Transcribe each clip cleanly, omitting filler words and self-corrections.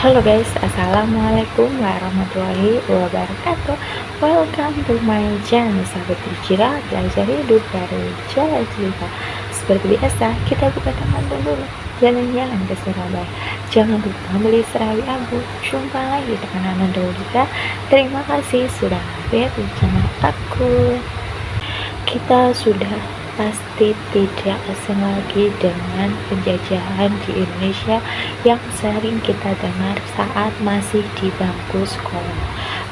Halo guys, assalamualaikum warahmatullahi wabarakatuh. Welcome to my channel Sahabat Hijrah Belajar Hidup dari Jalan Cerita. Seperti biasa, kita buka teman dulu. Jalan-jalan ke Surabaya. Jangan lupa beli serabi abu. Jumpa lagi dengan Ananda Ulika. Terima kasih sudah hadir di channel aku. Kita sudah pasti tidak asing lagi dengan penjajahan di Indonesia yang sering kita dengar saat masih di bangku sekolah.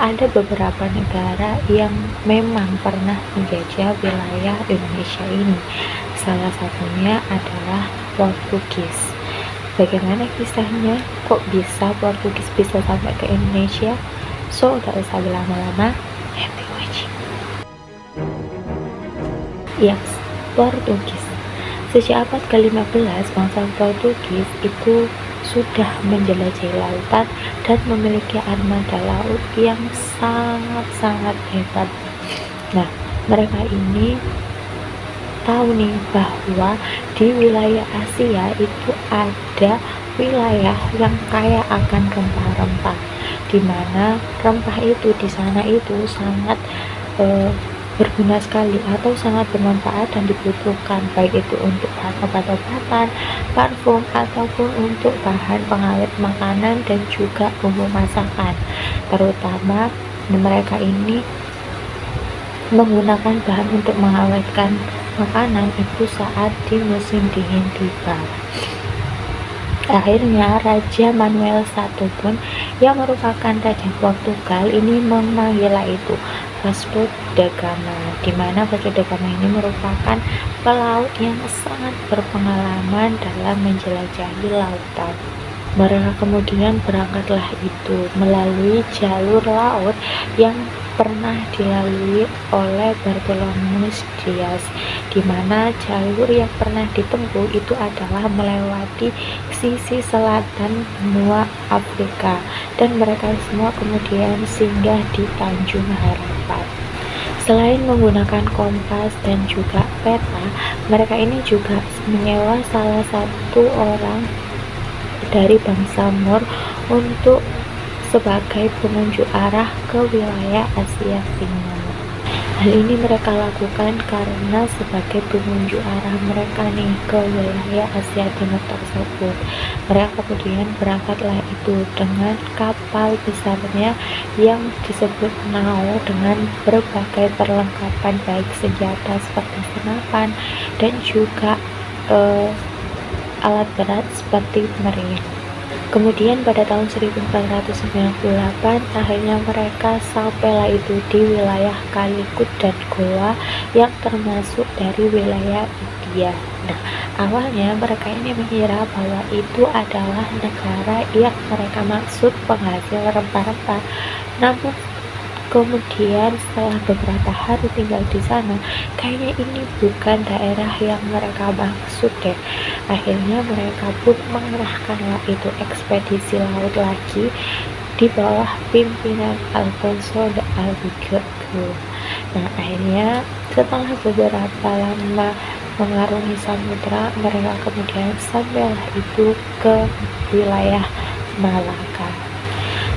Ada beberapa negara yang memang pernah menjajah wilayah Indonesia ini. Salah satunya adalah Portugis. Bagaimana kisahnya? Kok bisa Portugis bisa sampai ke Indonesia? So, udah usah berlama-lama, happy watching. Yes, Portugis. Sejak abad ke-15, bangsa Portugis itu sudah menjelajahi lautan dan memiliki armada laut yang sangat-sangat hebat. Nah, mereka ini tahu nih bahwa di wilayah Asia itu ada wilayah yang kaya akan rempah-rempah, di mana rempah itu di sana itu sangat berguna sekali atau sangat bermanfaat dan dibutuhkan, baik itu untuk bahan obat-obatan, parfum, ataupun untuk bahan pengawet makanan dan juga bumbu masakan. Terutama mereka ini menggunakan bahan untuk mengawetkan makanan itu saat di musim dingin tiba. Akhirnya Raja Manuel I pun yang merupakan Raja Portugal ini memanggilnya itu Vasco da Gama, di mana Vasco da Gama ini merupakan pelaut yang sangat berpengalaman dalam menjelajahi lautan. Mereka kemudian berangkatlah itu melalui jalur laut yang pernah dilalui oleh Bartolomeus Dias, di mana jalur yang pernah ditempuh itu adalah melewati sisi selatan benua Afrika, dan mereka semua kemudian singgah di Tanjung Harapan. Selain menggunakan kompas dan juga peta, mereka ini juga menyewa salah satu orang dari bangsa Moor untuk sebagai penunjuk arah ke wilayah Asia Timur. Hal ini mereka lakukan karena sebagai penunjuk arah mereka nih ke wilayah Asia Timur tersebut. Mereka kemudian berangkatlah itu dengan kapal besarnya yang disebut nao dengan berbagai perlengkapan baik senjata seperti senapan dan juga alat berat seperti meriam. Kemudian pada tahun 1498 akhirnya mereka sampailah itu di wilayah Calicut dan Goa yang termasuk dari wilayah India. Nah, awalnya mereka ini mengira bahwa itu adalah negara yang mereka maksud penghasil rempah-rempah. Namun kemudian setelah beberapa hari tinggal di sana, kayaknya ini bukan daerah yang mereka maksud deh. Akhirnya mereka pun mengerahkanlah itu ekspedisi laut lagi di bawah pimpinan Alfonso de Albuquerque. Nah, akhirnya setelah beberapa lama mengarungi samudra, mereka kemudian sampailah itu ke wilayah Malaka.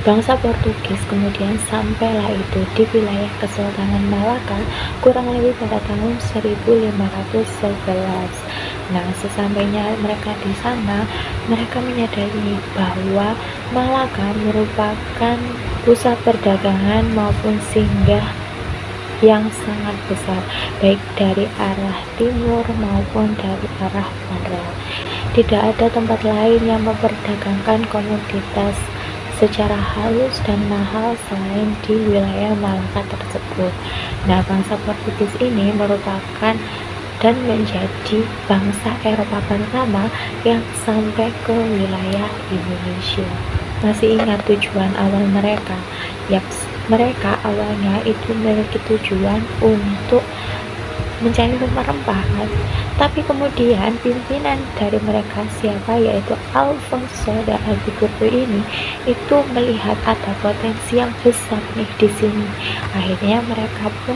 Bangsa Portugis kemudian sampailah itu di wilayah Kesultanan Malaka kurang lebih pada tahun 1511. Nah, sesampainya mereka di sana, mereka menyadari bahwa Malaka merupakan pusat perdagangan maupun singgah yang sangat besar, baik dari arah timur maupun dari arah barat. Tidak ada tempat lain yang memperdagangkan komoditas secara halus dan mahal selain di wilayah Malaka tersebut. Nah, bangsa Portugis ini merupakan dan menjadi bangsa Eropa pertama yang sampai ke wilayah Indonesia. Masih ingat tujuan awal mereka? Yaps, mereka awalnya itu memiliki tujuan untuk mencari rempah-rempah, tapi kemudian pimpinan dari mereka siapa yaitu Alfonso de Albuquerque ini itu melihat ada potensi yang besar nih di sini. Akhirnya mereka pun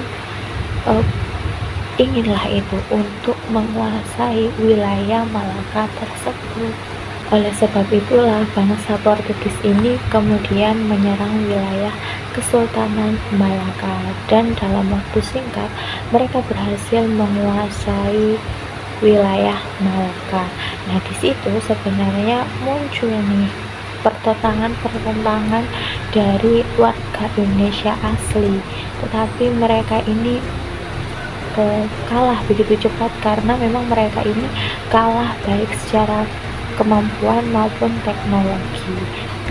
inginlah itu untuk menguasai wilayah Malaka tersebut. Oleh sebab itulah bangsa Portugis ini kemudian menyerang wilayah Kesultanan Malaka dan dalam waktu singkat mereka berhasil menguasai wilayah Malaka. Nah, di situ sebenarnya muncul nih pertentangan dari warga Indonesia asli, tetapi mereka ini kalah begitu cepat karena memang mereka ini kalah baik secara kemampuan maupun teknologi.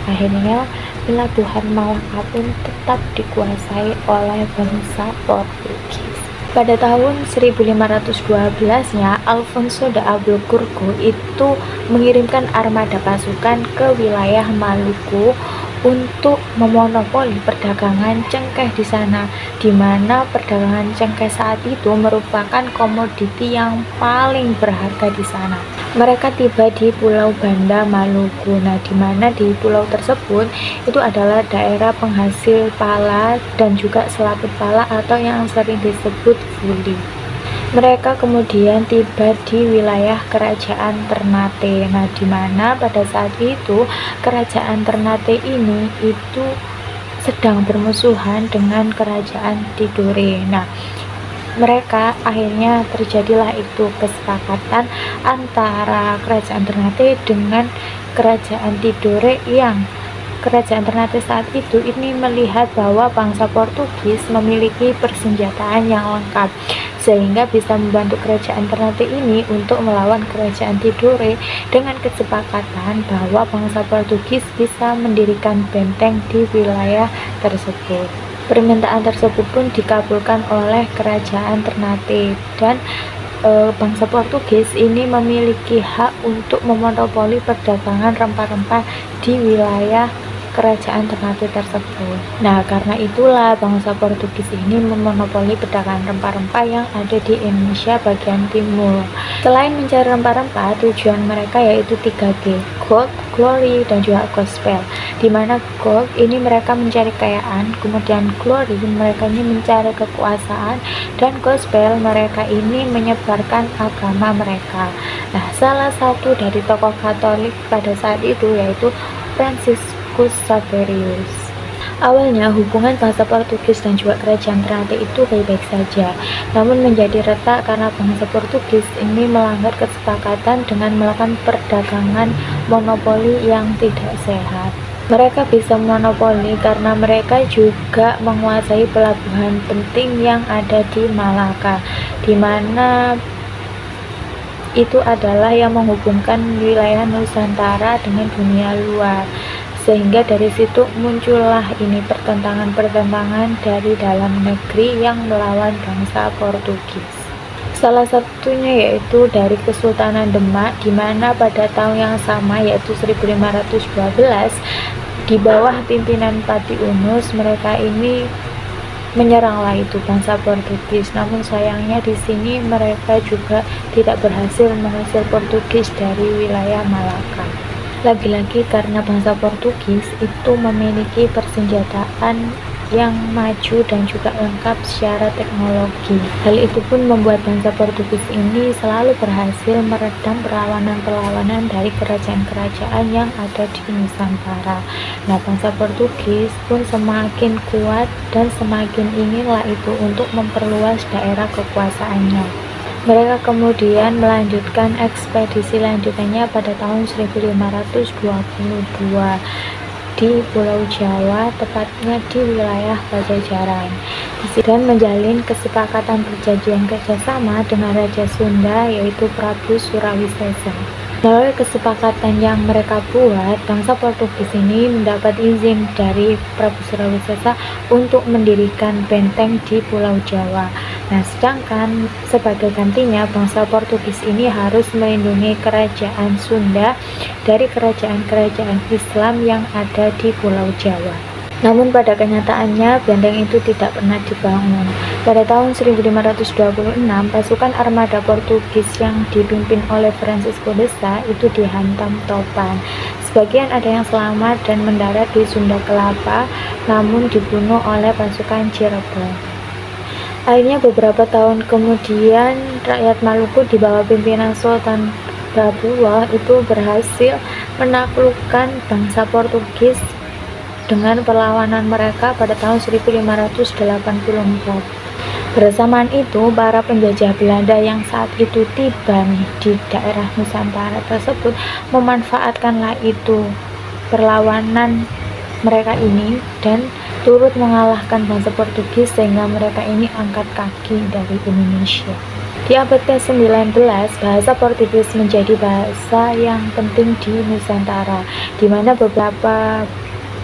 Akhirnya pelabuhan Malaka pun tetap dikuasai oleh bangsa Portugis. Pada tahun 1512-nya, Alfonso de Albuquerque itu mengirimkan armada pasukan ke wilayah Maluku untuk memonopoli perdagangan cengkeh di sana, di mana perdagangan cengkeh saat itu merupakan komoditi yang paling berharga di sana. Mereka tiba di Pulau Banda, Maluku. Nah, di mana di pulau tersebut itu adalah daerah penghasil pala dan juga selaput pala atau yang sering disebut fuli. Mereka kemudian tiba di wilayah Kerajaan Ternate. Nah, di mana pada saat itu Kerajaan Ternate ini itu sedang bermusuhan dengan Kerajaan Tidore. Nah, mereka akhirnya terjadilah itu kesepakatan antara Kerajaan Ternate dengan Kerajaan Tidore yang Kerajaan Ternate saat itu ini melihat bahwa bangsa Portugis memiliki persenjataan yang lengkap sehingga bisa membantu Kerajaan Ternate ini untuk melawan Kerajaan Tidore dengan kesepakatan bahwa bangsa Portugis bisa mendirikan benteng di wilayah tersebut. Permintaan tersebut pun dikabulkan oleh Kerajaan Ternate dan bangsa Portugis ini memiliki hak untuk memonopoli perdagangan rempah-rempah di wilayah Kerajaan Ternate tersebut. Nah, karena itulah bangsa Portugis ini memonopoli perdagangan rempah-rempah yang ada di Indonesia bagian timur. Selain mencari rempah-rempah, tujuan mereka yaitu 3G, gold, glory, dan juga gospel. Di mana gold ini mereka mencari kekayaan, kemudian glory mereka ini mencari kekuasaan, dan gospel mereka ini menyebarkan agama mereka. Nah, salah satu dari tokoh Katolik pada saat itu yaitu Franciscus Xaverius. Awalnya hubungan bangsa Portugis dan juga Kerajaan Ternate itu baik-baik saja, namun menjadi retak karena bangsa Portugis ini melanggar kesepakatan dengan melakukan perdagangan monopoli yang tidak sehat. Mereka bisa monopoli karena mereka juga menguasai pelabuhan penting yang ada di Malaka, di mana itu adalah yang menghubungkan wilayah Nusantara dengan dunia luar. Sehingga dari situ muncullah ini pertentangan dari dalam negeri yang melawan bangsa Portugis. Salah satunya yaitu dari Kesultanan Demak, di mana pada tahun yang sama yaitu 1512 di bawah pimpinan Pati Unus mereka ini menyeranglah itu bangsa Portugis. Namun sayangnya di sini mereka juga tidak berhasil mengusir Portugis dari wilayah Malaka. Lagi-lagi karena bangsa Portugis itu memiliki persenjataan yang maju dan juga lengkap secara teknologi. Hal itu pun membuat bangsa Portugis ini selalu berhasil meredam perlawanan-perlawanan dari kerajaan-kerajaan yang ada di Nusantara. Nah, bangsa Portugis pun semakin kuat dan semakin inginlah itu untuk memperluas daerah kekuasaannya. Mereka kemudian melanjutkan ekspedisi lanjutannya pada tahun 1522 di Pulau Jawa, tepatnya di wilayah Pajajaran, dan menjalin kesepakatan perjanjian kerjasama dengan Raja Sunda yaitu Prabu Surawisesa. Melalui kesepakatan yang mereka buat, bangsa Portugis ini mendapat izin dari Prabu Surawisesa untuk mendirikan benteng di Pulau Jawa. Nah, sedangkan sebagai gantinya bangsa Portugis ini harus melindungi kerajaan Sunda dari kerajaan-kerajaan Islam yang ada di Pulau Jawa. Namun pada kenyataannya benteng itu tidak pernah dibangun. Pada tahun 1526, pasukan armada Portugis yang dipimpin oleh Francisco de Sá itu dihantam topan. Sebagian ada yang selamat dan mendarat di Sunda Kelapa, namun dibunuh oleh pasukan Cirebon. Akhirnya beberapa tahun kemudian rakyat Maluku di bawah pimpinan Sultan Babuwa itu berhasil menaklukkan bangsa Portugis dengan perlawanan mereka pada tahun 1584. Bersamaan itu, para penjajah Belanda yang saat itu tiba di daerah Nusantara tersebut memanfaatkanlah itu perlawanan mereka ini dan turut mengalahkan bangsa Portugis sehingga mereka ini angkat kaki dari Indonesia. Di abad ke-19, bahasa Portugis menjadi bahasa yang penting di Nusantara, di mana beberapa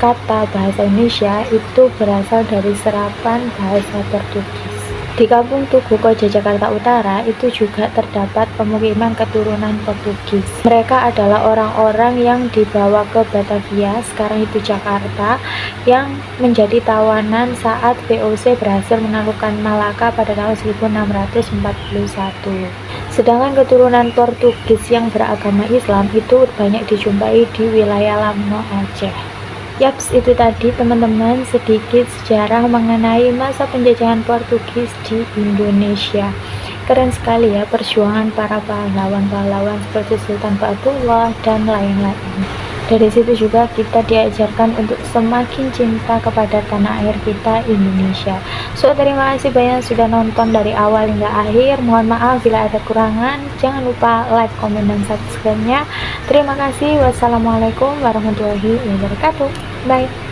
kata bahasa Indonesia itu berasal dari serapan bahasa Portugis. Di Kampung Tugu Koja Jakarta Utara itu juga terdapat pemukiman keturunan Portugis. Mereka adalah orang-orang yang dibawa ke Batavia, sekarang itu Jakarta, yang menjadi tawanan saat VOC berhasil menaklukkan Malaka pada tahun 1641. Sedangkan keturunan Portugis yang beragama Islam itu banyak dijumpai di wilayah Lamno, Aceh. Yaps, itu tadi teman-teman sedikit sejarah mengenai masa penjajahan Portugis di Indonesia. Keren sekali ya perjuangan para pahlawan-pahlawan seperti Sultan Bahatullah dan lain-lain. Dari situ juga kita diajarkan untuk semakin cinta kepada tanah air kita, Indonesia. So, terima kasih banyak sudah nonton dari awal hingga akhir. Mohon maaf bila ada kurangan. Jangan lupa like, komen, dan subscribe-nya. Terima kasih. Wassalamualaikum warahmatullahi wabarakatuh. Bye.